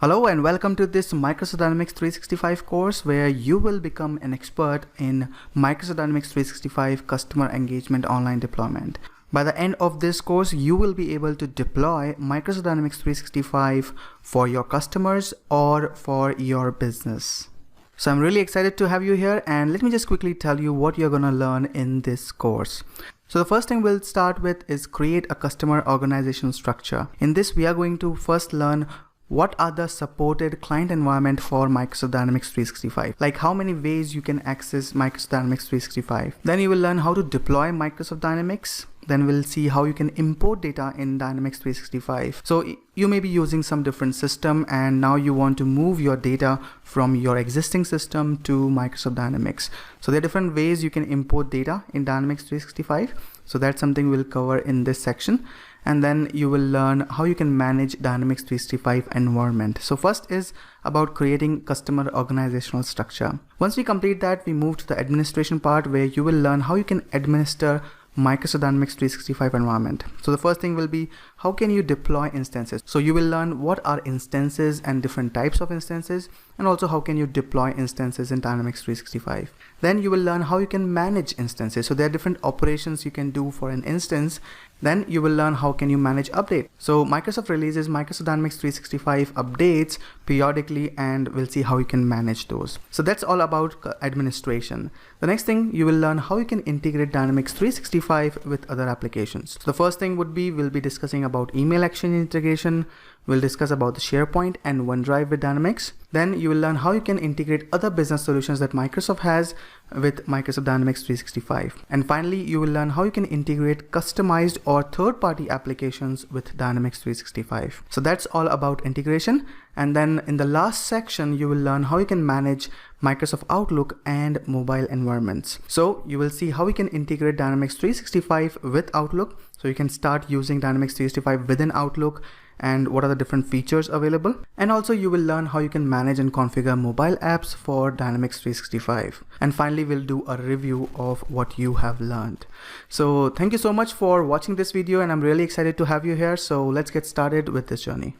Hello and welcome to this Microsoft Dynamics 365 course where you will become an expert in Microsoft Dynamics 365 customer engagement online deployment. By the end of this course, you will be able to deploy Microsoft Dynamics 365 for your customers or for your business. So I'm really excited to have you here, and let me just quickly tell you what you're going to learn in this course. So the first thing we'll start with is create a customer organization structure. In this, we are going to first learn what are the supported client environment for Microsoft Dynamics 365, like how many ways you can access Microsoft Dynamics 365. Then you will learn how to deploy Microsoft Dynamics. Then we'll see how you can import data in Dynamics 365. So you may be using some different system and now you want to move your data from your existing system to Microsoft Dynamics. So there are different ways you can import data in Dynamics 365. So that's something we'll cover in this section. And then you will learn how you can manage Dynamics 365 environment. So first is about creating customer organizational structure. Once we complete that, we move to the administration part where you will learn how you can administer Microsoft Dynamics 365 environment. So the first thing will be how can you deploy instances. So you will learn what are instances and different types of instances, and also how can you deploy instances in Dynamics 365. Then you will learn how you can manage instances. So there are different operations you can do for an instance. Then you will learn how can you manage update. So Microsoft releases Microsoft Dynamics 365 updates periodically, and we'll see how you can manage those. So that's all about administration. The next thing you will learn how you can integrate Dynamics 365 with other applications. So the first thing would be we'll be discussing about email exchange integration. We'll discuss about the SharePoint and OneDrive with Dynamics. Then you will learn how you can integrate other business solutions that Microsoft has with Microsoft Dynamics 365. And finally, you will learn how you can integrate customized or third-party applications with Dynamics 365. So that's all about integration. And then in the last section, you will learn how you can manage Microsoft Outlook and mobile environments. So you will see how we can integrate Dynamics 365 with Outlook. So you can start using Dynamics 365 within Outlook, and what are the different features available. And also you will learn how you can manage and configure mobile apps for Dynamics 365. And finally, we'll do a review of what you have learned. So thank you so much for watching this video, and I'm really excited to have you here. So let's get started with this journey.